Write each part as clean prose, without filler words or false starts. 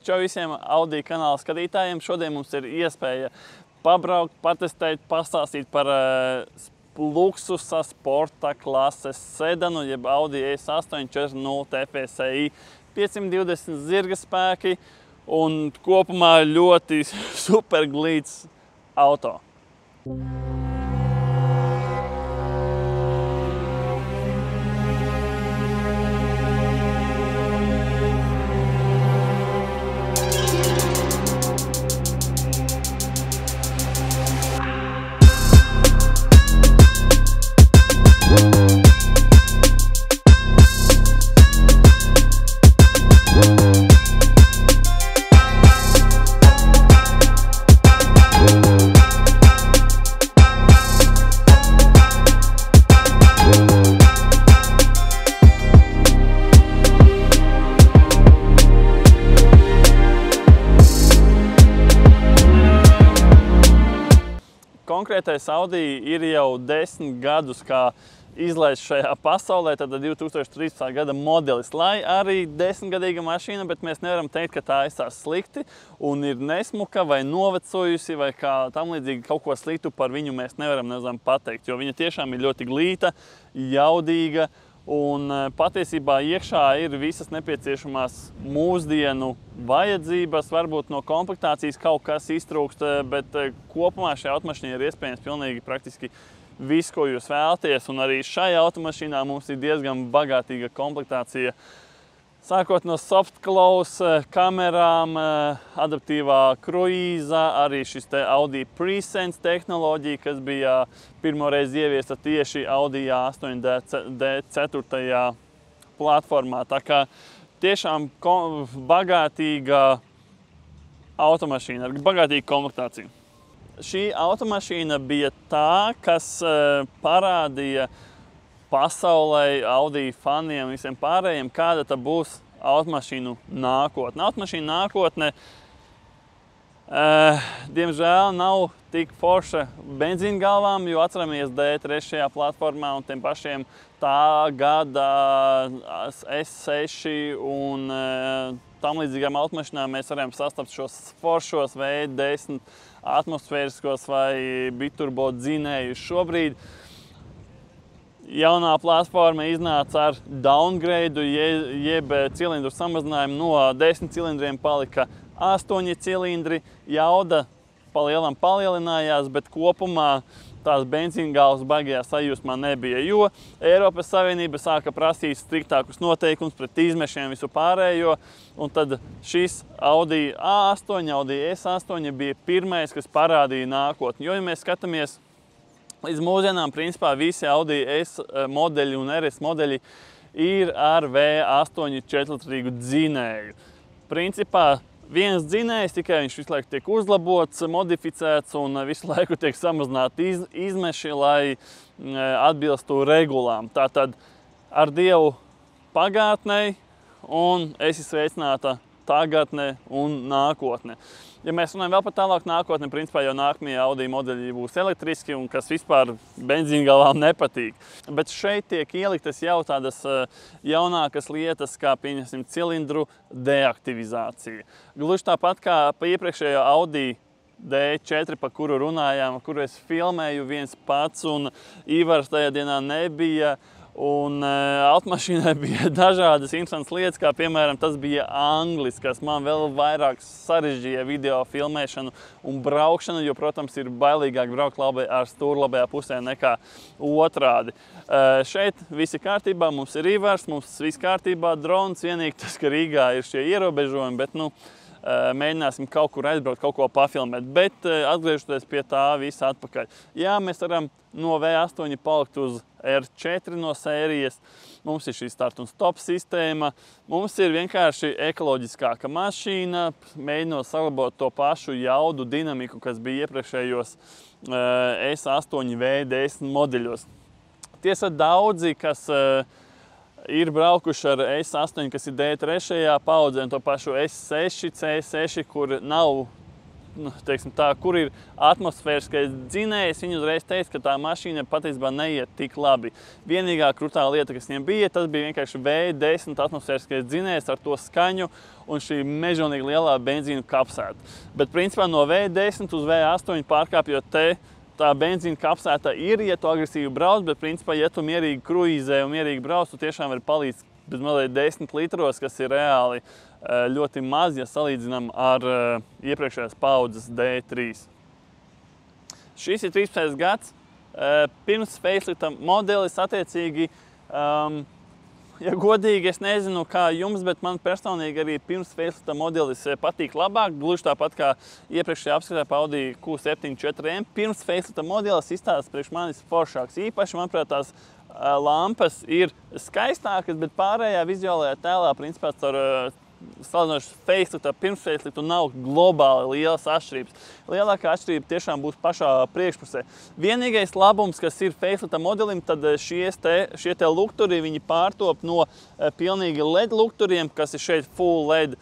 Čau visiem Audi kanāla skatītājiem. Šodien mums ir iespēja pabraukt, patestēt, pastāstīt par luksusa sporta klases sedanu, jeb Audi A8 4.0 TFSI 520 zirga spēki un kopumā ļoti superglīts auto. Konkrētais Audi ir jau 10 gadus, kā izlaists šajā pasaulē, tad 2013. gada modelis. Lai arī 10-gadīga mašīna, bet mēs nevaram teikt, ka tā aizstās slikti un ir nesmuka vai novecojusi vai kā tam līdzīgi kaut ko sliktu par viņu mēs nevaram pateikt, jo viņa tiešām ir ļoti glīta, jaudīga un patiesībā iekšā ir visas nepieciešamās mūsdienu vajadzības, varbūt no komplektācijas kaut kas iztrūkst, bet kopumā šajā automašīnā ir iespējams pilnīgi praktiski viss, ko jūs vēlaties, un arī šajā automašīnā mums ir diezgan bagātīga komplektācija. Sākot no soft close kamerām, adaptīvā kruīza, arī šis te Audi Presense tehnoloģija, kas bija pirmoreiz ieviesta tieši Audi A8D4. platformā. Tā kā tiešām bagātīga automašīna ar bagātīgu komplektāciju. Šī automašīna bija tā, kas parādīja pasaulē, Audi faniem, visiem pārējiem, kāda tā būs automašīnu nākotne. Automašīna nākotne, diemžēl, nav tik forša benzīna galvām, jo atceramies D3. platformā un tiem pašiem tā gada S6 un tam līdzīgām automašīnām mēs varam sastapt šos foršos V10 atmosfēriskos vai biturbo dzinējus. Šobrīd jaunā platforma iznāca ar downgrade, jeb cilindru samazinājumu. No 10 cilindriem palika 8 cilindri. Jauda palielam palielinājās, bet kopumā tās benzīngāles baigajā sajūsmā nebija, jo Eiropas Savienība sāka prasīt striktākus noteikumus pret izmešiem visu pārējo, un tad šis Audi A8, Audi S8 bija pirmais, kas parādīja nākotni. Jo, ja mēs skatāmies līdz mūsdienām, principā visi Audi S modeļi un RS modeļi ir ar V8 4-litrīgu dzinēju. Principā viens dzinējs, tikai viņš visu laiku tiek uzlabots, modificēts un visu laiku tiek samazināti izmeši, lai atbilstu regulām. Tātad ar Dievu pagātnei un esi sveicināta tagadne un nākotne. Ja mēs runājam vēl par tālāk nākotni, principā jau nākamie Audi modeļi būs elektriski un kas vispār benzīngalvām nepatīk. Bet šeit tiek ieliktas jau tādas jaunākas lietas, kā pieņemsim cilindru deaktivizācija. Gluži tāpat kā pa iepriekšējo Audi D4, pa kuru runājām, kuru es filmēju viens pats un Ivars tajā dienā nebija. Un automašīnai bija dažādas interesantas lietas, kā piemēram tas bija anglis, kas man vēl vairāk sarežģīja video filmēšanu un braukšanu, jo, protams, ir bailīgāk braukt ar stūri labajā pusē nekā otrādi. Šeit viss ir kārtībā, mums ir Ivars, mums viss kārtībā, drons, vienīgi tas, ka Rīgā ir šie ierobežojumi, bet mēģināsim kaut kur aizbraukt, kaut ko pafilmēt, bet atgriežoties pie tā visa atpakaļ. Jā, mēs varam no V8 palikt uz R4 no sērijas, mums ir šī start un stop sistēma, mums ir vienkārši ekoloģiskāka mašīna, mēģinot saglabāt to pašu jaudu dinamiku, kas bija iepriekšējos S8 V10 modeļos. Tiesa daudzi, kas ir braukuši ar S8, kas ir D3. paudzē, un to pašu S6, C6, kur nav teiksim tā, kur ir atmosfēriskais dzinējs, viņi uzreiz teica, ka tā mašīna patiesībā neiet tik labi. Vienīgā krutā lieta, kas viņiem bija, tas bija vienkārši V10 atmosfēriskais dzinējs ar to skaņu un šī mežonīgi lielā benzīnu kapsēta. Bet principā no V10 uz V8 pārkāpjot te, tā benzīna kapsēta ir, ja tu agresīvi brauc, bet principā, ja tu mierīgi kruīzē un mierīgi brauc, tu tiešām vari palīdz bez mazliet 10 litros, kas ir reāli ļoti maz, ja salīdzinām ar iepriekšējās paudzes D3. Šis ir 13. gads. Pirms facelifta modelis attiecīgi, ja godīgi, es nezinu, kā jums, bet man personīgi arī pirms facelifta modelis patīk labāk, gluži tāpat kā iepriekšējā apskatā pa Audi Q7 4M. Pirms facelifta modelis izstāsta priekš manis foršāks. Īpaši, manuprāt, tās lampas ir skaistākas, bet pārējā vizuālajā tēlā, principā, caur salīdzinoši facelifta, pirms facelifta nav globāli lielas atšķirības. Lielākā atšķirība tiešām būs pašā priekšpusē. Vienīgais labums, kas ir facelifta modelim, tad šie te lukturi, viņi pārtop no pilnīgi LED lukturiem, kas ir šeit full LED.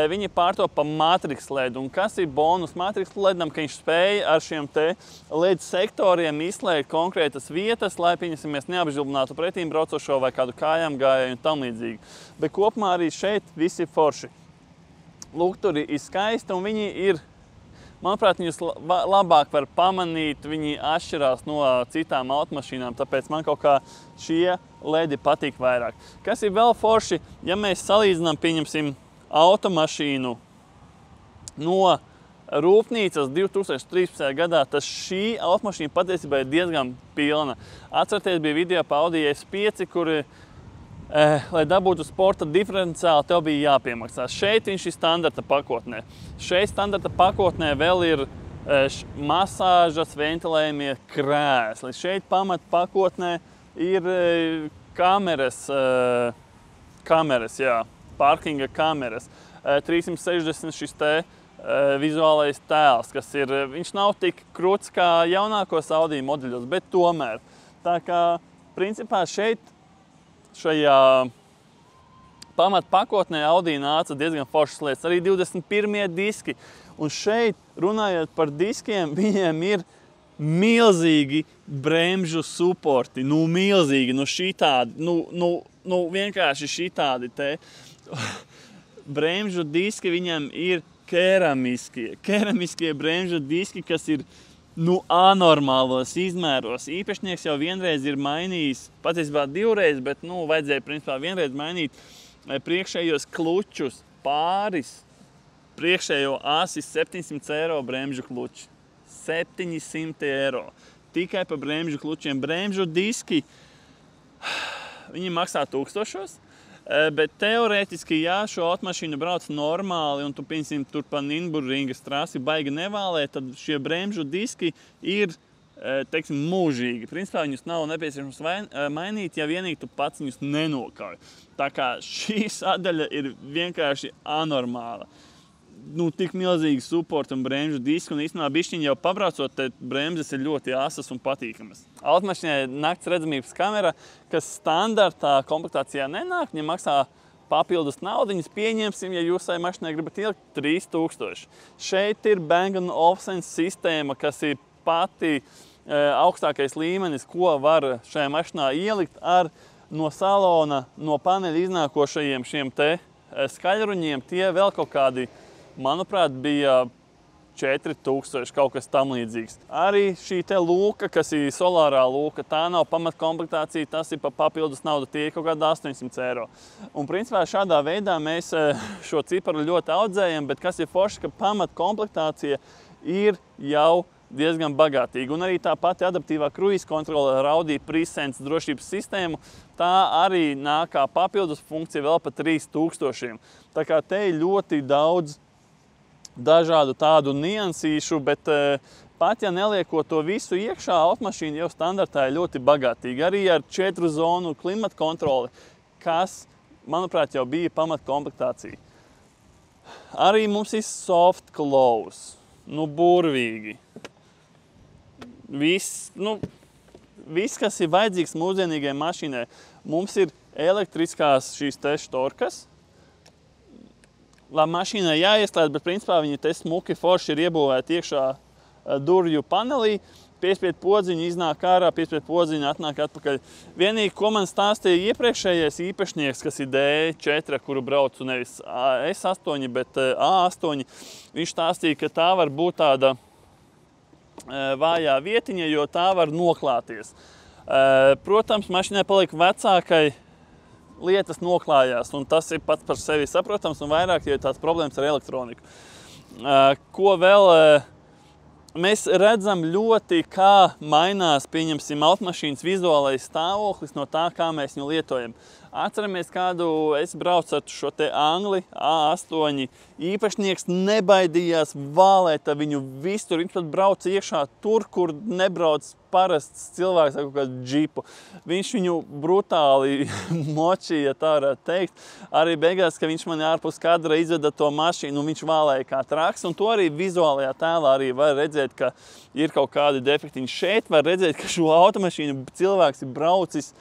Viņi pārtop pa matrix LED. Un kas ir bonus matrix LEDam, ka viņš spēja ar šiem te LED sektoriem izslēgt konkrētas vietas, lai, pieņemsimies, neapžilbinātu pretīm braucošo vai kādu kājām gājēju un tam līdzīgi. Bet kopumā arī šeit visi forši. Lukturi ir skaisti un viņi ir, manuprāt, viņus labāk var pamanīt, viņi atšķirās no citām automašīnām, tāpēc man kaut kā šie LEDi patīk vairāk. Kas ir vēl forši, ja mēs salīdzinām, pieņemsim, automašīnu no rūpnīcas 2013. gadā, tad šī automašīna patiesībā ir diezgan pilna. Atcerieties, bija video pa Audi S5, kur, lai dabūtu sporta diferenciāli, tev bija jāpiemaksā. Šeit viņš ir standarta pakotnē. Šeit standarta pakotnē vēl ir masāžas, ventilējumie krēsli. Šeit pamat pakotnē ir kameras, jā. Parkinga kameras, 360 šis te vizuālais tēls, kas ir, viņš nav tik krūts kā jaunākos Audi modeļos, bet tomēr. Tā kā, principā, šajā pamat pakotnē Audi nāca diezgan foršas lietas, arī 21. diski. Un šeit, runājot par diskiem, viņiem ir milzīgi bremžu suporti, milzīgi, šitādi, vienkārši šitādi te. Bremžu diski viņam ir keramiskie bremžu diski, kas ir anormālos izmēros. Īpašnieks jau vienreiz ir mainījis, patiesībā divreiz, bet vajadzēja principā vienreiz mainīt priekšējos klučus pāris. Priekšējo asi 700 eiro bremžu kluči. 700 eiro. Tikai pa bremžu klučiem. Bremžu diski, viņi maksā 1000. Bet teorētiski, ja šo automašīnu brauc normāli un tu, piemēram, tur pa Nürburgringas trasi baigi nevālē, tad šie bremžu diski ir, teiksim, mūžīgi. Principā viņus nav nepieciešams mainīt, ja vienīgi tu pats viņus nenokauj. Tā kā šī sadaļa ir vienkārši anormāla. Tik milzīgi supporti un bremžu diski, un īstenībā bišķiņi jau pabraucot, te bremzes ir ļoti asas un patīkamas. Automašīnai nakts redzamības kamera, kas standartā komplektācijā nenāk, viņam maksā papildus naudiņas, pieņemsim, ja jūs savai mašīnai gribat ielikt 3000. Šeit ir Bang & Olufsen sistēma, kas ir pati augstākais līmenis, ko var šajā mašīnā ielikt ar no salona, no paneļa iznākošajiem šiem te skaļruņiem. Tie vēl kaut kādi, manuprāt, bija 4000, kaut kas tam līdzīgs. Arī šī te lūka, kas ir solārā lūka, tā nav pamatkomplektācija, tas ir pa papildus naudu, tie ir kaut kāda 800 eiro. Un principā šādā veidā mēs šo ciparu ļoti audzējam, bet kas ir forši, ka pamatkomplektācija ir jau diezgan bagātīga. Un arī tā pati adaptīvā kruīza kontrole ar Audi Presense drošības sistēmu, tā arī nāk kā papildus funkcija vēl pa 3000. Tā kā te ir ļoti daudz dažādu tādu niansīšu, bet pat ja neliekot to visu iekšā, automašīna jau standartā ir ļoti bagātīga. Arī ar 4 zonu klimata kontroli, kas, manuprāt, jau bija pamatkomplektācija. Arī mums ir soft close, burvīgi. Viss, kas ir vajadzīgs mūsdienīgai mašīnai. Mums ir elektriskās šīs te štorkas. labi, mašīnai jāieslēdz, bet principā viņa te smuki forši ir iebūvēta iekšā durvju panelī. Piespied podziņu, iznāk ārā, piespied podziņu, atnāk atpakaļ. Vienīgi, ko man stāstīja iepriekšējais īpašnieks, kas ir D4, kuru braucu nevis S8, bet A8, viņš stāstīja, ka tā var būt tāda vājā vietiņa, jo tā var noklāties. Protams, mašīnai paliek vecākai, lietas noklājās, un tas ir pats par sevi saprotams, un vairāk, ja ir tāds problēmas ar elektroniku. Ko vēl? Mēs redzam ļoti, kā mainās, pieņemsim, automašīnas vizuālais stāvoklis no tā, kā mēs viņu lietojam. Atceramies kādu, es braucu ar šo te Angli A8, īpašnieks nebaidījās vālēt ar viņu visur, viņš pat brauca iekšā tur, kur nebrauc parasts cilvēks ar kaut kādu džipu. Viņš viņu brutāli močīja, tā varētu teikt. Arī beigās, ka viņš mani ārpus kadra izveda to mašīnu, un viņš vālēja kā traks, un to arī vizuālajā tēlā arī var redzēt, ka ir kaut kādi defektiņi. Šeit var redzēt, ka šo automašīnu cilvēks ir braucis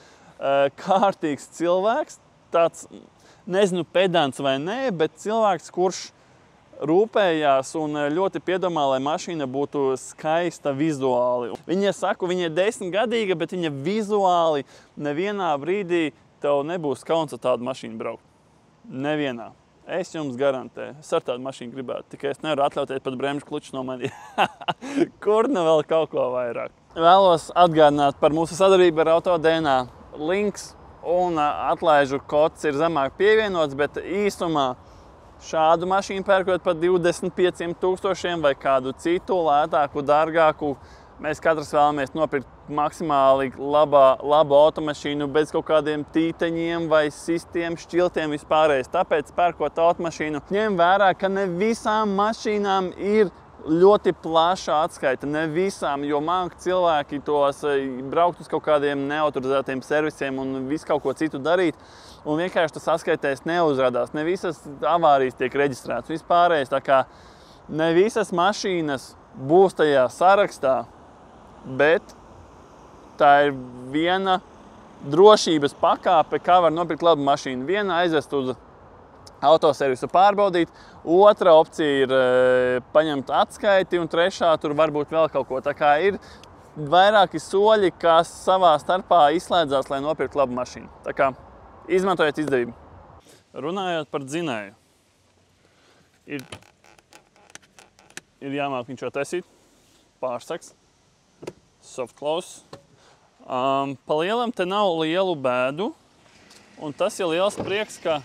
kārtīgs cilvēks, tāds, nezinu, pedants vai nē, bet cilvēks, kurš rūpējās un ļoti piedomā, lai mašīna būtu skaista vizuāli. Viņa saka, viņa ir 10-gadīga, bet viņa vizuāli nevienā brīdī tev nebūs kauns ar tādu mašīnu braukt. Nevienā. Es jums garantēju. Es ar tādu mašīnu gribētu, tikai es nevaru atļauties pat bremžu kluču no mani. Kur ne vēl kaut ko vairāk. Vēlos atgādināt par mūsu sadarbību ar AutoDNA. Links un atlaižu kods ir zemāk pievienots, bet īsumā šādu mašīnu pērkot par 25 000 vai kādu citu lētāku, dārgāku, mēs katrs vēlamies nopirkt maksimāli labu automašīnu bez kaut kādiem tīteņiem vai sistiem, šķiltiem vispārējais. Tāpēc pērkot automašīnu ņem vērā, ka ne visām mašīnām ir ļoti plaša atskaita, ne visām, jo māki cilvēki tos braukt uz kaut kādiem neautorizētiem servisiem un visu kaut ko citu darīt, un vienkārši tas atskaitēs neuzrādās. Ne visas avārijas tiek reģistrētas vispārējais, tā kā ne visas mašīnas būs tajā sarakstā, bet tā ir viena drošības pakāpe, kā var nopirkt labu mašīnu. Viena aizvest uz autoservisu pārbaudīt, otra opcija ir paņemt atskaiti, un trešā tur varbūt vēl kaut ko. Tā kā ir vairāki soļi, kas savā starpā izslēdzās, lai nopirkt labu mašīnu. Tā kā izmantojiet izdevību. Runājot par dzinēju, ir jāmāk viņš jau taisīt, pārsaks, soft close. Pa lielam te nav lielu bēdu, un tas ir liels prieks, ka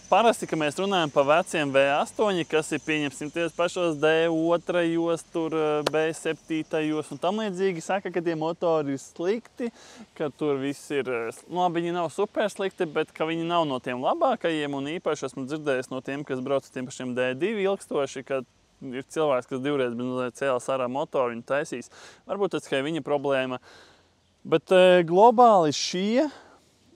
parasti, ka mēs runājam par veciem V8, kas ir pieņemsim ties pašos D2, tur B7 un tam līdzīgi, saka, ka tie motori ir slikti, ka tur viss ir, labi, viņi nav super slikti, bet ka viņi nav no tiem labākajiem, un īpaši esmu dzirdējis no tiem, kas brauc tiem pašiem D2 ilgstoši, ka ir cilvēks, kas divreiz cēlas ārā motoru, viņu taisīs. Varbūt tas, ka ir viņa problēma, bet globāli šie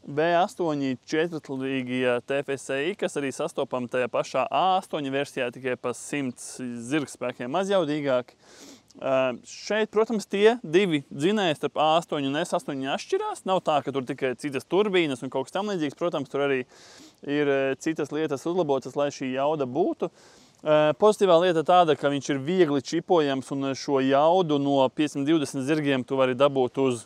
V8 4-līgie TFSI, kas arī sastopam tajā pašā A8 versijā, tikai pa 100 zirgspēkiem mazjaudīgāki. Šeit, protams, tie divi dzinēji starp A8 un S8 atšķirās. Nav tā, ka tur tikai citas turbīnas un kaut kas tam līdzīgs. Protams, tur arī ir citas lietas uzlabotas, lai šī jauda būtu. Pozitīvā lieta tāda, ka viņš ir viegli čipojams un šo jaudu no 520 zirgiem tu vari dabūt uz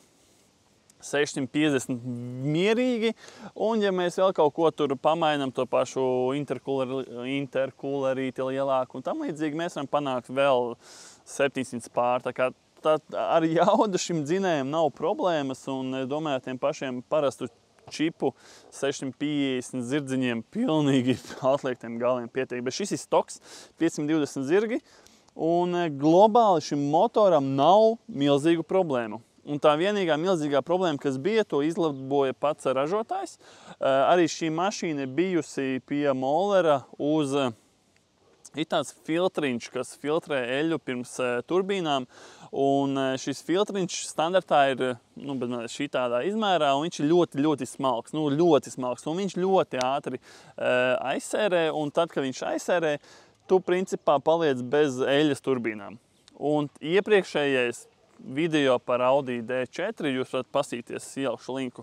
650 mierīgi, un ja mēs vēl kaut ko tur pamainam, to pašu interkulerīti lielāku un tam līdzīgi, mēs varam panākt vēl 700 pār. Tā kā ar jaudu šim dzinējam nav problēmas, un domāju, tiem pašiem parastu čipu 650 zirdziņiem pilnīgi atliektiem galiem pietiek. Bet šis ir stoks 520 zirgi, un globāli šim motoram nav milzīgu problēmu. Un tā vienīgā milzīgā problēma, kas bija, to izlaboja pats ražotājs. Arī šī mašīna bijusi pie Mollera uz ir tāds filtriņš, kas filtrē eļu pirms turbīnām. Un šis filtriņš standartā ir šī tādā izmērā, un viņš ir ļoti, ļoti smalks. Ļoti smalks, un viņš ļoti ātri aizsērē, un tad, kad viņš aizsērē, tu principā paliec bez eļas turbīnām. Un iepriekšējais video par Audi D4, jūs varat pasīties, ielikšu linku.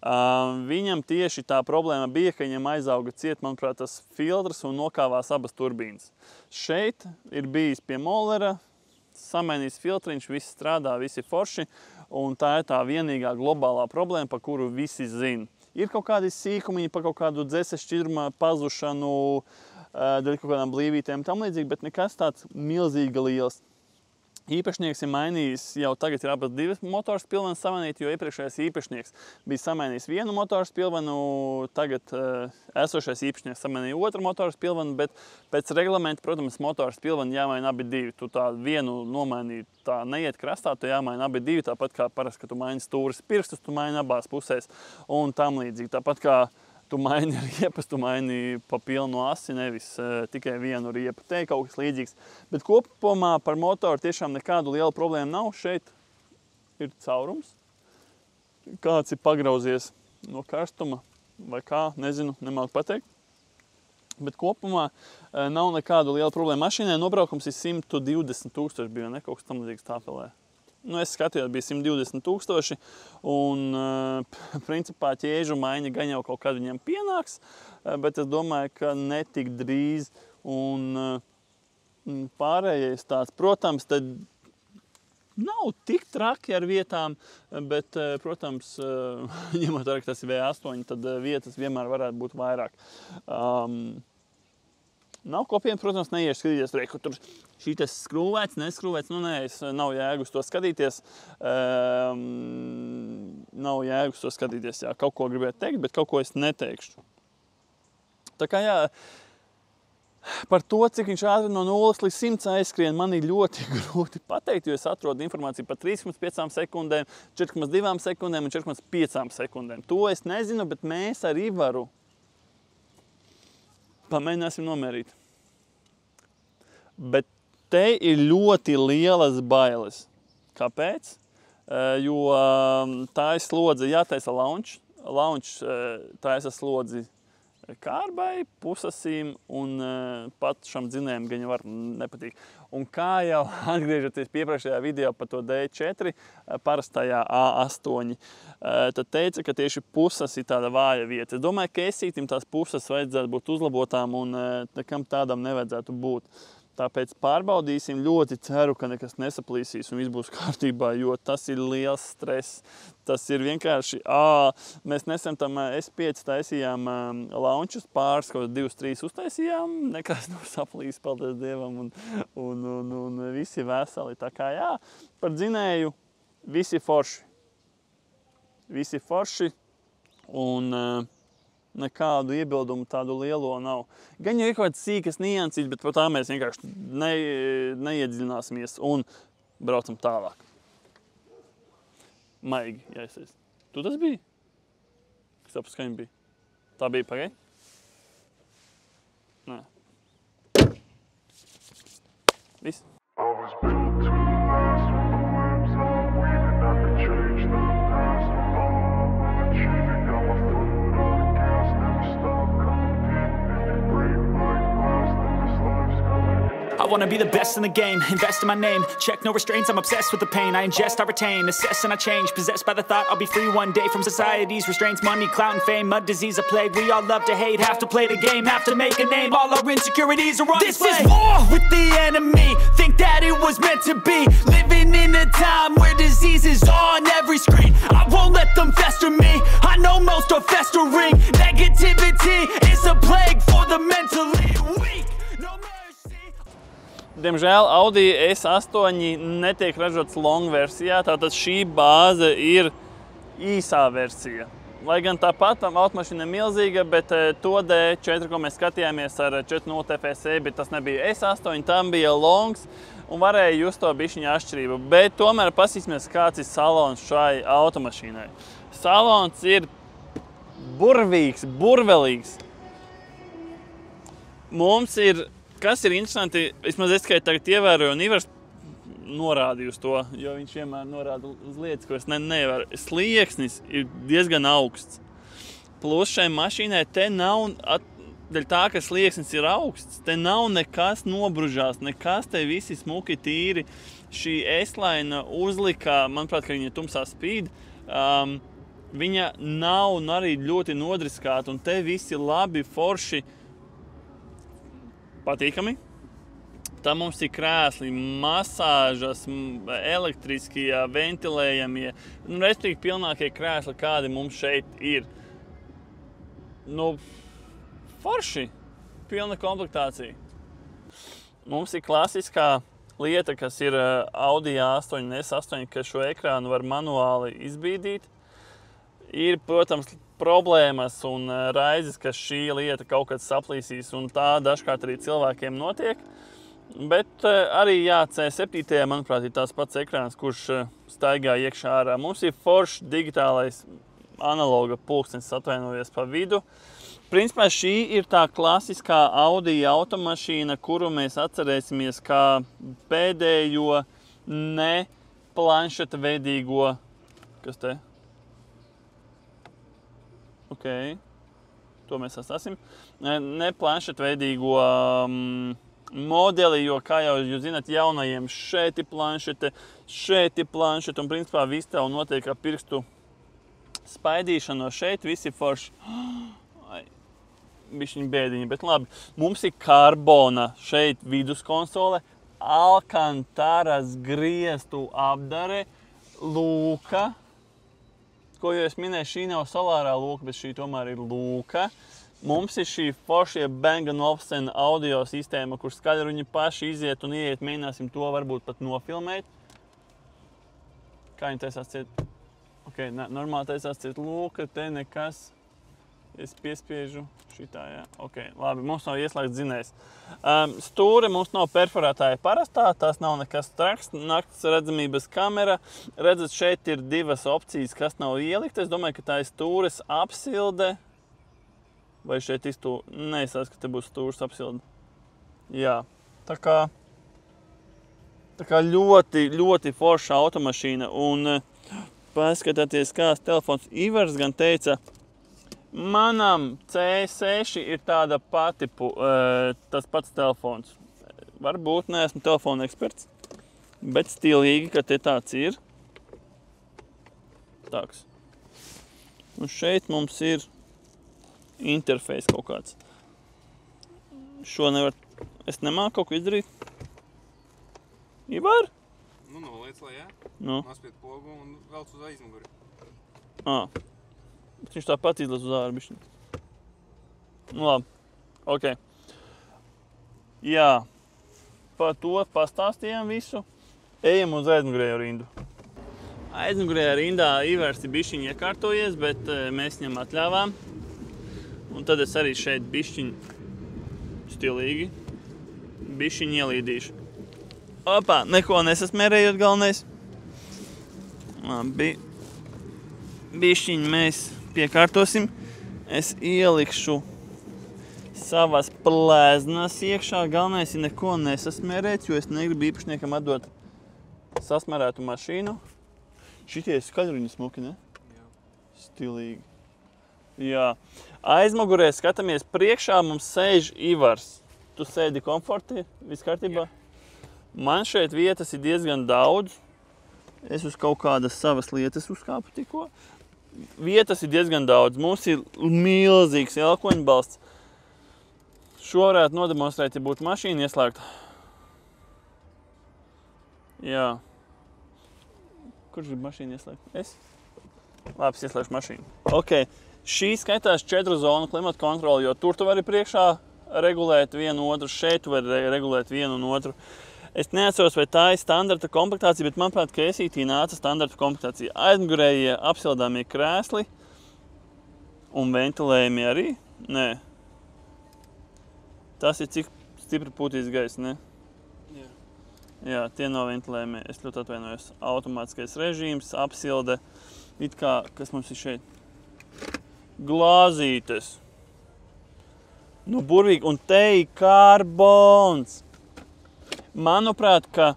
Viņam tieši tā problēma bija, ka viņam aizauga ciet, manuprāt, tas filtrs un nokāvās abas turbīnas. Šeit ir bijis pie Mollera, samainījis filtriņš, viss strādā, visi forši, un tā ir tā vienīgā globālā problēma, par kuru visi zina. Ir kaut kādi sīkumiņi par kaut kādu dzeses šķidruma pazušanu, dēļ kaut kādām blīvītēm tam līdzīgi, bet nekas tāds milzīgi liels. Īpašnieks ir mainījis, jau tagad ir abas divas motorspilvenas samainīt, jo iepriekšējais īpašnieks bija samainījis vienu motorspilvenu, tagad esošais īpašnieks samainīja otru motorspilvenu, bet pēc reglamenta, protams, motorspilvenu jāmaina abi divi. Tu tā vienu nomainīji, tā neiet krastā, tu jāmaina abi divi, tāpat kā parasti, ka tu maini stūres pirkstus, tu maini abās pusēs un tam līdzīgi. Tāpat kā tu maini riepas, tu maini pa pilnu asi, nevis tikai vienu riepu. Te ir kaut kas līdzīgs. Bet kopumā par motoru tiešām nekādu lielu problēmu nav. Šeit ir caurums. Kāds ir pagrauzies no karstuma vai kā, nezinu, nemāku pateikt. Bet kopumā nav nekādu lielu problēmu. Mašīnai nobraukums ir 120 000 bija, ne? Kaut kas tam līdzīgs tāpelē. Nu, es skatījos, bija 120 000 un, principā, ķēžu maiņa gan jau kaut kad viņam pienāks, bet es domāju, ka netik drīz un pārējais tāds, protams, tad nav tik traki ar vietām, bet, protams, ņemot vērā, ka tas ir V8, tad vietas vienmēr varētu būt vairāk. Nav kopiena, protams, neiešu skatīties, ka tur šītas skrūvēts, neskrūvēts, nu nē, es nav jēgu uz to skatīties. Nav jēgu uz to skatīties, jā, kaut ko gribētu teikt, bet kaut ko es neteikšu. Tā kā jā, par to, cik viņš ātri no 0 līdz 100 aizskrien, man ir ļoti grūti pateikt, jo es atrodu informāciju par 3,5 sekundēm, 4,2 sekundēm un 4,5 sekundēm. To es nezinu, bet mēs ar Ivaru pamēģināsim nomērīt. Bet te ir ļoti lielas bailes. Kāpēc? Jo tā ir slodze, jātaisa launch. Launch taisa slodzi kārbai, pusasīm un pat šam dzinējam gan jau var nepatīk. Un kā jau atgriežoties piepriekšējā video par to D4, parastajā A8, tad teica, ka tieši pusas ir tāda vāja vieta. Es domāju, ka esītim tās pusas vajadzētu būt uzlabotām un nekam tādam nevajadzētu būt. Tāpēc pārbaudīsim, ļoti ceru, ka nekas nesaplīsīs un viss būs kārtībā, jo tas ir liels stress. Tas ir vienkārši, mēs nesen tam S5 taisījām launčus, pāris kaut 2-3 uztaisījām, nekas nav saplīs, paldies Dievam, un visi veseli. Tā kā jā, par dzinēju visi forši. Visi forši un nekādu iebildumu tādu lielo nav. Gan jau ir kaut kāds sīkas niansītes, bet par tā mēs vienkārši neiedziļināsimies un braucam tālāk. Maigi jāiesies. Tu tas bija? Kas tā pa skaņu bija? Tā bija pagai? Nē. Viss? I wanna be the best in the game, invest in my name, check no restraints, I'm obsessed with the pain, I ingest, I retain, assess and I change, possessed by the thought I'll be free one day from society's restraints, money, clout and fame, mud, disease, a plague, we all love to hate, have to play the game, have to make a name, all our insecurities are on display. This is war with the enemy, think that it was meant to be, living in a time where disease is on every screen, I won't let them fester me, I know most are festering, negativity is a plague for the mentally weak. Diemžēl Audi S8 netiek ražots long versijā, tātad šī bāze ir īsā versija. Lai gan tāpat automašīna ir milzīga, bet to D4, ko mēs skatījāmies ar 4.0 TFSI, bet tas nebija S8, tam bija longs un varēja just to bišķiņu atšķirību. Bet tomēr pasīsimies, kāds ir salons šai automašīnai. Salons ir burvīgs, burvelīgs. Mums ir kas ir interesanti, vismaz es tikai tagad ievēroju, un Ivars norādīja uz to, jo viņš vienmēr norāda uz lietas, ko es neievēroju. Slieksnis ir diezgan augsts. Plus šai mašīnai te nav, dēļ tā, ka slieksnis ir augsts, te nav nekas nobružās, nekas te visi smuki tīri. Šī S-line uzlika, manuprāt, ka viņa tumsā spīd, Viņa nav arī ļoti nodriskāta, un te visi labi, forši, patīkami. Tā mums ir krēsli, masāžas, elektriskie, ventilējamie, respektīvi pilnākie krēsli, kādi mums šeit ir. Nu, forši, pilna komplektācija. Mums ir klasiskā lieta, kas ir Audi A8 un S8, ka šo ekrānu var manuāli izbīdīt. Ir, protams, problēmas un raizes, ka šī lieta kaut kad saplīsīs, un tā dažkārt arī cilvēkiem notiek. Bet arī C7, manuprāt, ir tās pats ekrāns, kurš staigā iekšā ārā. Mums ir foršs digitālais analoga pulkstenis, atvainojies pa vidu. Principā šī ir tā klasiskā Audi automašīna, kuru mēs atcerēsimies kā pēdējo ne planšeta veidīgo, kas te? Ok, to mēs atstāsim. Ne planšeta veidīgo modeli, jo, kā jau jūs zināt, jaunajiem šeit ir planšete, un principā viss tev notiek ar pirkstu spaidīšanu. Šeit visi forši. Bišķiņ bēdiņi, bet labi. Mums ir karbona šeit viduskonsole, Alcantaras griestu apdare, lūka, ko jau es minēju, šī nav solārā lūka, bet šī tomēr ir lūka. Mums ir šī foršie Bang & Olufsen audio sistēma, kur skaļruņi paši iziet un ieiet, mēģināsim to varbūt pat nofilmēt. Kā viņi taisās ciet? Ok, normāli taisās ciet lūka, te nekas. Es piespiežu šitā, jā. Ok, labi, mums nav ieslēgts dzinējs. Stūre mums nav perforētāja parastā, tās nav nekas traks, nakts redzamības kamera. Redzat, šeit ir divas opcijas, kas nav ielikt. Es domāju, ka tā ir stūres apsilde. Vai šeit Nē, es ka te būs stūres apsilde. Jā, tā kā ļoti, ļoti forša automašīna. Un paskatieties, kāds telefons. Ivars gan teica, manam C6 ir tāda pati, tas pats telefons. Varbūt neesmu telefona eksperts, bet stilīgi, ka te tāds ir. Tāks. Un šeit mums ir interfejs kaut kāds. Šo nevar, es nemāku kaut ko izdarīt. Ivar? Nu, noliec lejā, nospied pogu un velc uz aizmuguri. Bet viņš tāpat izlaz uz āru bišķiņ. Nu labi, ok. Jā, par to pastāstījām visu. Ejam uz aizmugurējo rindu. Aizmugurējā rindā Ivars ir bišķiņ iekārtojies, bet mēs viņam atļāvām. Un tad es arī šeit bišķiņ stilīgi, bišķiņ ielīdīšu. Opā, neko nesasmērējot galvenais. Labi. Bišķiņ mēs piekārtosim. Es ielikšu savas plēznas iekšā. Galvenais ir neko nesasmērēt, jo es negribu īpašniekam atdot sasmērētu mašīnu. Šitie skaļruņi smuki, ne? Jā. Stilīgi. Jā. Aizmugurē skatāmies priekšā, mums sēž Ivars. Tu sēdi komforti, viss kārtībā? Jā. Man šeit vietas ir diezgan daudz. Es uz kaut kādas savas lietas uzkāpu tikko. Vietas ir diezgan daudz. Mums ir milzīgs elkoņbalsts. Šo varētu nodemonstrēt, ja būtu mašīna ieslēgta. Jā. Kurš grib mašīnu ieslēgt? Es? Labi, es ieslēgšu mašīnu. Ok. Šī skaitās 4 zonu klimata kontroli, jo tur tu vari priekšā regulēt vienu otru, šeit tu vari regulēt vienu un otru. Es neatceros, vai tā ir standarta komplektācija, bet manuprāt, ka esītī nāca standarta komplektācija. Aizmugurējie apsildāmie krēsli un ventilējumi arī? Nē. Tas ir cik stipri pūtīs gaisa, ne? Jā. Jā, tie nav ventilējumi. Es ļoti atvainojos. Automātiskais režīms, apsilde. It kā, kas mums ir šeit? Glāzītes. Nu, burvīgi. Un te ir karbons. Manuprāt, ka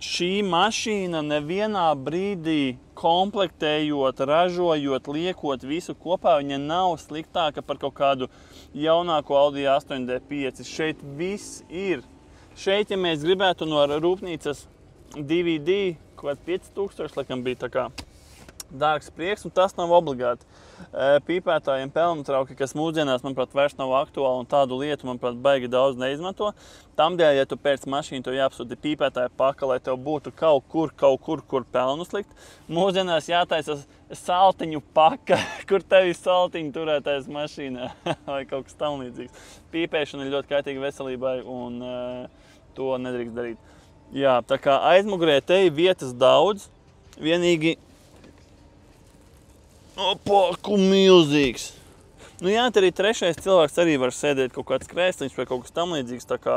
šī mašīna nevienā brīdī komplektējot, ražojot, liekot visu kopā, viņa nav sliktāka par kaut kādu jaunāko Audi A8 D5. Šeit viss ir. Šeit, ja mēs gribētu no rūpnīcas DVD, kaut kāds 5000, laikam bija tā kā dārgs prieks, un tas nav obligāti. Pīpētājiem pelnutrauki, kas mūsdienās, manuprāt, vairs nav aktuāli un tādu lietu, manuprāt, baigi daudz neizmanto. Tamdēļ, ja tu pēc mašīnu, tev jāapsūti pīpētāja paka, lai tev būtu kaut kur pelnus likt. Mūsdienās jātaisa saltiņu paka, kur tev ir saltiņu turētais mašīnā vai kaut kas tam līdzīgs. Pīpēšana ir ļoti kaitīga veselībai un to nedrīkst darīt. Jā, tā kā aizmugurē te ir vietas daudz, vienīgi Opa, milzīgs! Nu jā, te arī trešais cilvēks arī var sēdēt kaut kāds krēsliņš vai kaut kas tam līdzīgs, tā kā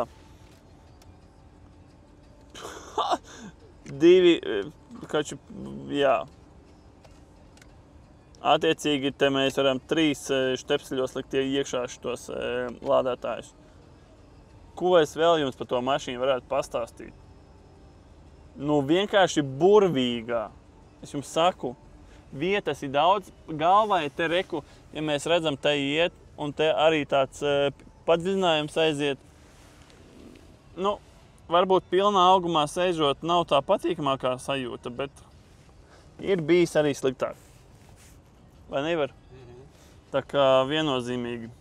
divi, kaču, jā. Attiecīgi, te mēs varam 3 štepseļos likt iekšā šitos lādētājus. Ko es vēl jums par to mašīnu varētu pastāstīt? Nu, vienkārši burvīgā. Es jums saku, vietas ir daudz, galvā ir te reku, ja mēs redzam, te iet, un te arī tāds padziļinājums aiziet. Nu, varbūt pilnā augumā sēžot nav tā patīkamākā sajūta, bet ir bijis arī sliktāk. Vai nevar? Tā kā viennozīmīgi.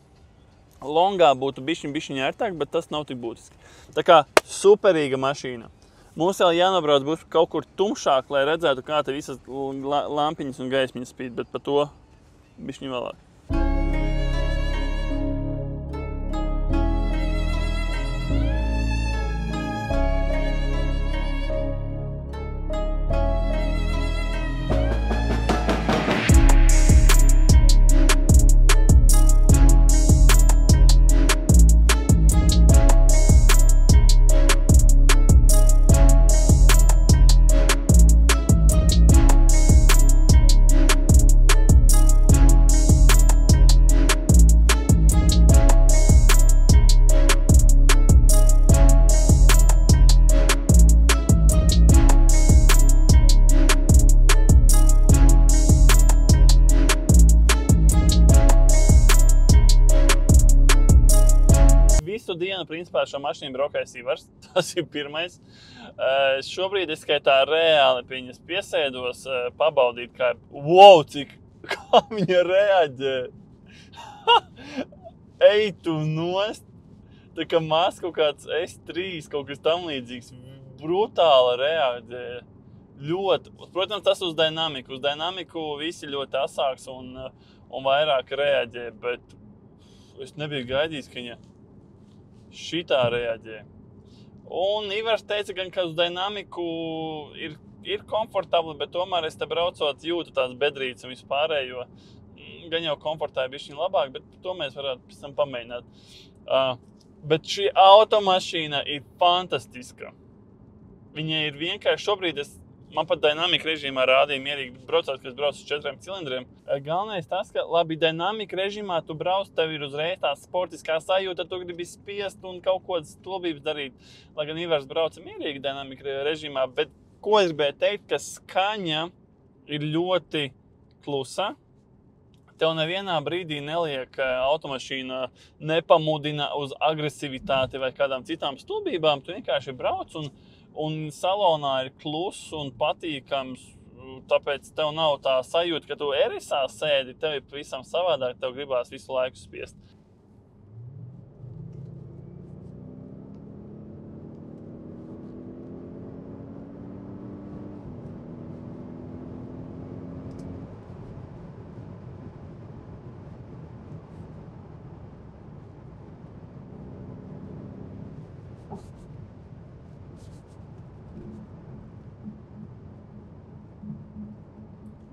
Longā būtu bišķiņ ērtāk, bet tas nav tik būtiski. Tā kā superīga mašīna. Mums vēl jānobrauc būs kaut kur tumšāk, lai redzētu, kā te visas lampiņas un gaismiņas spīd, bet par to bišķiņ vēlāk. Dienu, principā, šo mašīnu braukājis Ivars. Tas ir pirmais. Šobrīd es tikai tā reāli pie viņas piesēdos, pabaudīt, kā viņa reaģē. Ej tu nost! Tā kā maz kaut kāds S3, kaut kas tam līdzīgs, brutāli reaģē. Ļoti. Protams, tas uz dinamiku. Uz dinamiku visi ļoti asāks un vairāk reaģē, bet es nebiju gaidījis, ka viņa šitā reaģē. Un Ivars teica, gan, ka uz dinamiku ir komfortabli, bet tomēr es te braucot jūtu tās bedrītes un vispārējo. Gan jau komfortā ir bišķiņ labāk, bet to mēs varētu pēc tam pamēģināt. Bet šī automašīna ir fantastiska. Viņa ir vienkārši šobrīd man pat dinamika režīmā rādīja mierīgi braucot, kad es braucu uz 4 cilindriem. Galvenais tas, ka labi dinamika režīmā tu brauc, tev ir uzreiz tā sportiskā sajūta, tu gribi spiest un kaut ko stulbības darīt. Lai gan Ivars brauca mierīgi dinamika režīmā, bet ko es gribēju teikt, ka skaņa ir ļoti klusa. Tev nevienā brīdī neliek automašīna nepamudina uz agresivitāti vai kādām citām stulbībām. Tu vienkārši brauc un salonā ir kluss un patīkams, tāpēc tev nav tā sajūta, ka tu erisā sēdi, tev ir pavisam savādāk, tev gribās visu laiku spiest.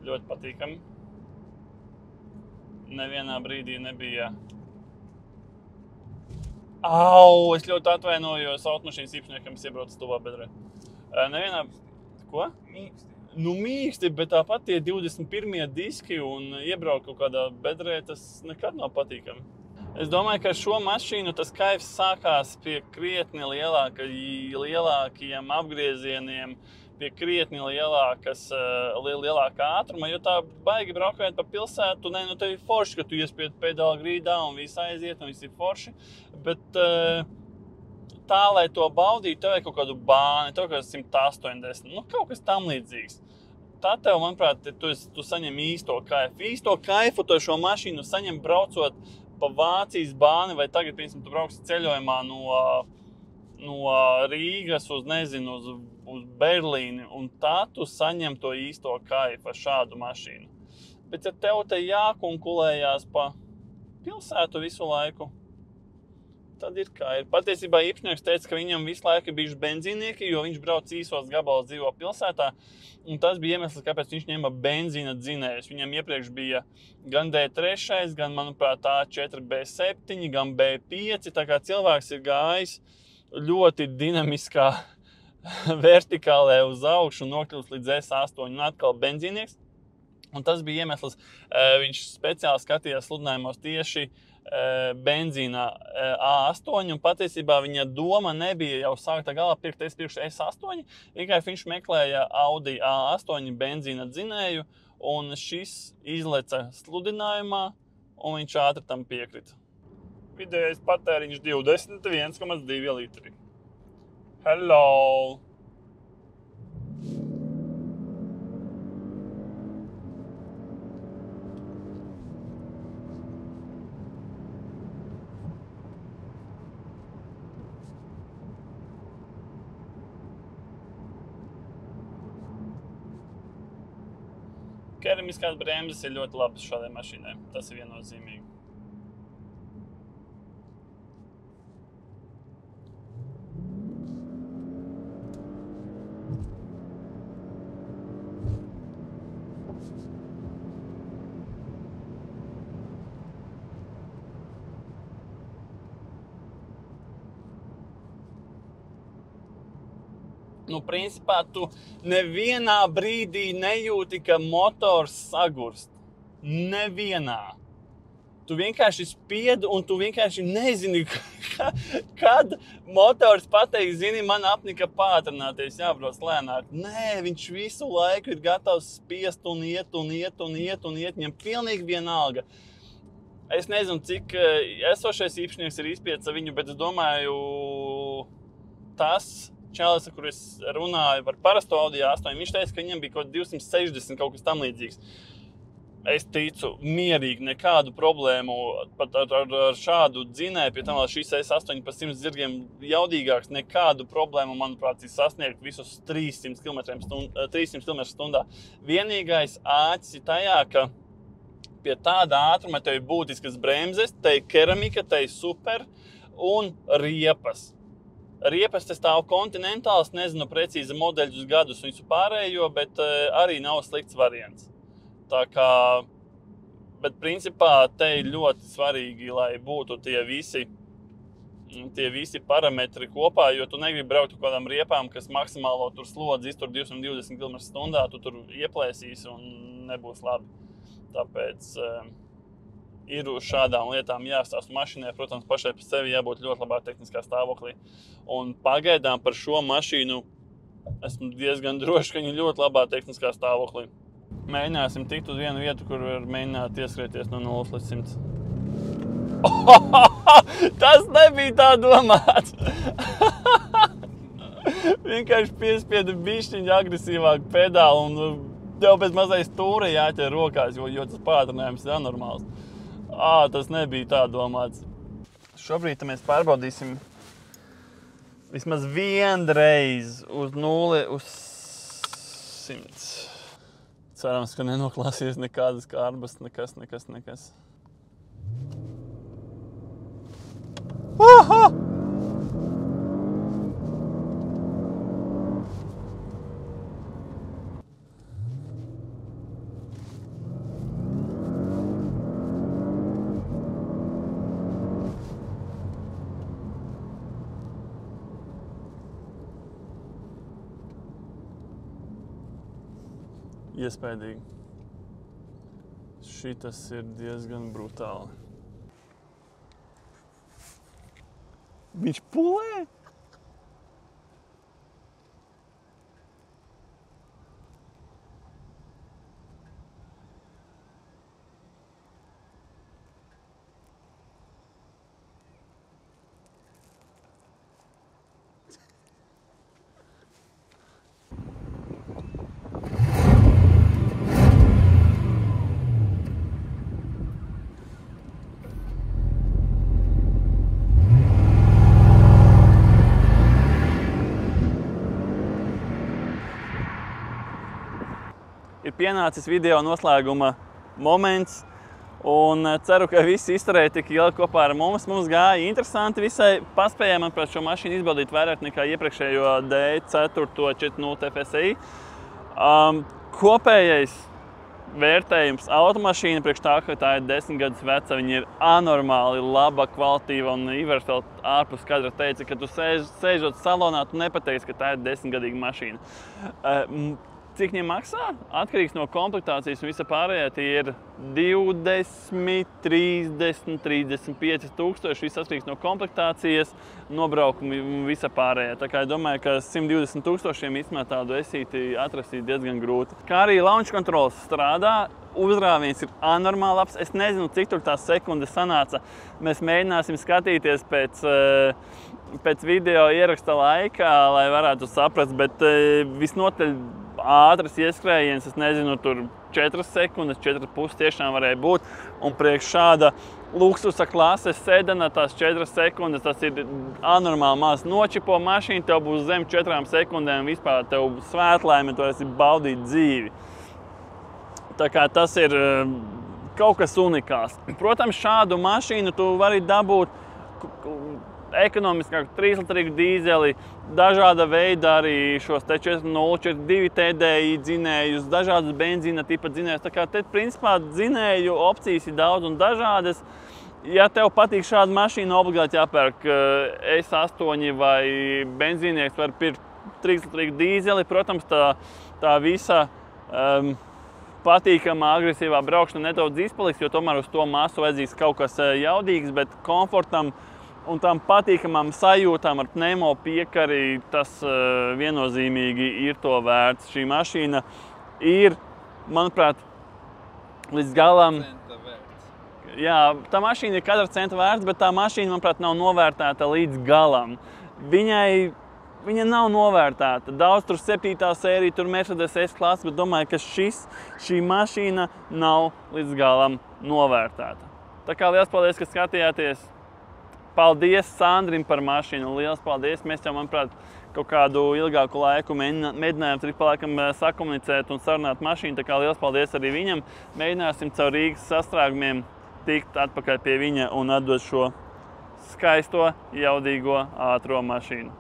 Ļoti patīkami. Nevienā brīdī nebija... Au! Es ļoti atvainojos automašīnas īpašniekam, es iebraucu tuvā bedrē. Nevienā... Ko? Mīksti. Nu, mīksti, bet tāpat tie 21. diski un iebraukt kaut kādā bedrē, tas nekad nav patīkami. Es domāju, ka šo mašīnu tas kaifs sākās pie krietni lielākajiem apgriezieniem, pie krietni lielākā ātruma, jo tā baigi braukājot pa pilsētu, nu tev ir forši, ka tu iespied pedāli grīdā un viss aiziet un viss ir forši, bet tā, lai to baudītu, tev ir kaut kādu bāni, tev kaut kāds 180, nu kaut kas tam līdzīgs. tā tev, manuprāt, tu saņem īsto kaifu. Īsto kaifu tu šo mašīnu saņem braucot pa Vācijas bāni, vai tagad, piemēram, tu brauksi ceļojumā no Rīgas uz, nezinu, uz Berlīni, un tā tu saņem to īsto kaifu ar šādu mašīnu. Bet ja tev te jākonkulējās pa pilsētu visu laiku, tad ir kā ir. Patiesībā īpašnieks teica, ka viņam visu laiku ir bijuši benzīnieki, jo viņš brauc īsos gabalos, dzīvo pilsētā, un tas bija iemesls, kāpēc viņš ņēma benzīna dzinējus. Viņam iepriekš bija gan D3, gan, manuprāt, A4, B7, gan B5, tā kā cilvēks ir gājis ļoti dinamiskā vertikālē uz augšu un nokļūst līdz S8 un atkal benzīnieks. Un tas bija iemesls, viņš speciāli skatījās sludinājumos tieši benzīnā A8, un patiesībā viņa doma nebija jau sākta galā pirkt S8, vienkārši viņš meklēja Audi A8 benzīna dzinēju, un šis izleca sludinājumā, un viņš ātri tam piekrita. Vidējais patēriņš 21,2 litri. Hello! Keramiskās bremzes ir ļoti labas šādai mašīnai. Tas ir viennozīmīgi. Principā, tu nevienā brīdī nejūti, ka motors sagurst. Nevienā. Tu vienkārši spied, un tu vienkārši nezini, kad motors pateiks, zini, man apnika pātrināties, jābrauc lēnāk. Nē, viņš visu laiku ir gatavs spiest un iet. Viņam pilnīgi vienalga. Es nezinu, cik esošais īpašnieks ir izpiecis ar viņu, bet es domāju, tas čalis, kur es runāju par parasto Audi A8, viņš teica, ka viņam bija kaut 260, kaut kas tam līdzīgs. Es ticu, mierīgi, nekādu problēmu pat ar šādu dzinēju, pie tam vēl šīs S8 pa 100 zirgiem jaudīgāks, nekādu problēmu, manuprāt, ir sasniegt visus 300 km/h. Vienīgais āķis ir tajā, ka pie tāda ātruma tev ir būtiskas bremzes, te ir keramika, te ir super un riepas. Riepas te stāv kontinentāls, nezinu precīzi modeļus gadus un visu pārējo, bet arī nav slikts variants. Tā kā, bet principā te ir ļoti svarīgi, lai būtu tie visi parametri kopā, jo tu negribi braukt ar kādām riepām, kas maksimālo tur slodzi iztur 220 km/h, tu tur ieplēsīs un nebūs labi. Tāpēc ir uz šādām lietām jāstāsta mašīnai, protams, pašai par sevi jābūt ļoti labā tehniskā stāvoklī. Un pagaidām par šo mašīnu esmu diezgan droši, ka viņa ļoti labā tehniskā stāvoklī. Mēģināsim tikt uz vienu vietu, kur var mēģināt ieskrieties no 0 līdz 100. Tas nebija tā domāts! Vienkārši piespiedu bišķiņu agresīvāk pedālu un tev pēc mazais stūra jāķer rokās, jo tas pātrinājums ir anormāls. Tas nebija tā domāts. Šobrīd mēs pārbaudīsim vismaz vienreiz uz 0 uz 100. Cerams, ka nenoklāsies nekādas kārbas, nekas. Aha! Iespējīgi. Šitas ir diezgan brutāli. Viņš pulē? pienācis video noslēguma moments. Un ceru, ka visi izturēja tik ilgi kopā ar mums. Mums gāja interesanti visai. Paspējām, manuprāt, šo mašīnu izbaudīt vairāk nekā iepriekšējo D4 4.0 TFSI. Kopējais vērtējums automašīna priekš tā, ka tā ir 10 gadus veca, viņa ir anormāli laba, kvalitīva, un Ivars vēl ārpus kadra teica, ka tu sēžot salonā, tu nepateiksi, ka tā ir 10-gadīga mašīna. Cik viņa maksā? Atkarīgs no komplektācijas un visa pārējā, tie ir 20, 30, 35 tūkstoši, viss atkarīgs no komplektācijas, nobraukumi un visa pārējā. Tā kā es domāju, ka 120 tūkstošiem īstenībā tādu esīti atrast diezgan grūti. Kā arī launch controls strādā, uzrāviens ir anormāli labs. Es nezinu, cik tur tās sekundes sanāca. Mēs mēģināsim skatīties pēc video ieraksta laikā, lai varētu saprast, bet visnotaļ ātras ieskrējiens, es nezinu, tur 4 sekundes, 4,5 tiešām varēja būt. Un priekš šāda luksusa klases sedana, tās 4 sekundes, tas ir anormāli maz. Nočipo mašīnu, tev būs zem 4 sekundēm, vispār tev svētlaime, tu esi baudīt dzīvi. Tā kā tas ir kaut kas unikāls. Protams, šādu mašīnu tu vari dabūt ekonomiskāk 3-litrīgu dīzeli, dažāda veida arī šos 4.0, 4.2 TDI dzinējus, dažādas benzīna tipa dzinējus. Tā kā te, principā, dzinēju opcijas ir daudz un dažādas. Ja tev patīk šāda mašīna, obligāti jāpērk S8 vai benzīnieks, var pirkt 3-litrīgu dīzeli. Protams, tā visa patīkamā, agresīvā braukšana nedaudz izpaliks, jo tomēr uz to masu vajadzīgs kaut kas jaudīgs, bet komfortam un tām patīkamām sajūtām ar pneumo piekari, tas viennozīmīgi ir to vērts. Šī mašīna ir, manuprāt, līdz galam... Jā, tā mašīna ir katra centa vērts, bet tā mašīna, manuprāt, nav novērtēta līdz galam. Viņa nav novērtēta. Daudz tur 7. sērija, tur Mercedes S-klase, bet domāju, ka šī mašīna nav līdz galam novērtēta. Tā kā liels paldies, ka skatījāties. Paldies Sandrim par mašīnu. Liels paldies. Mēs jau, manuprāt, kaut kādu ilgāku laiku mēģinājām tur palaikam sakomunicēt un sarunāt mašīnu. Tā kā liels paldies arī viņam. Mēģināsim caur Rīgas sastrēgumiem tikt atpakaļ pie viņa un atdot šo skaisto, jaudīgo, ātro mašīnu.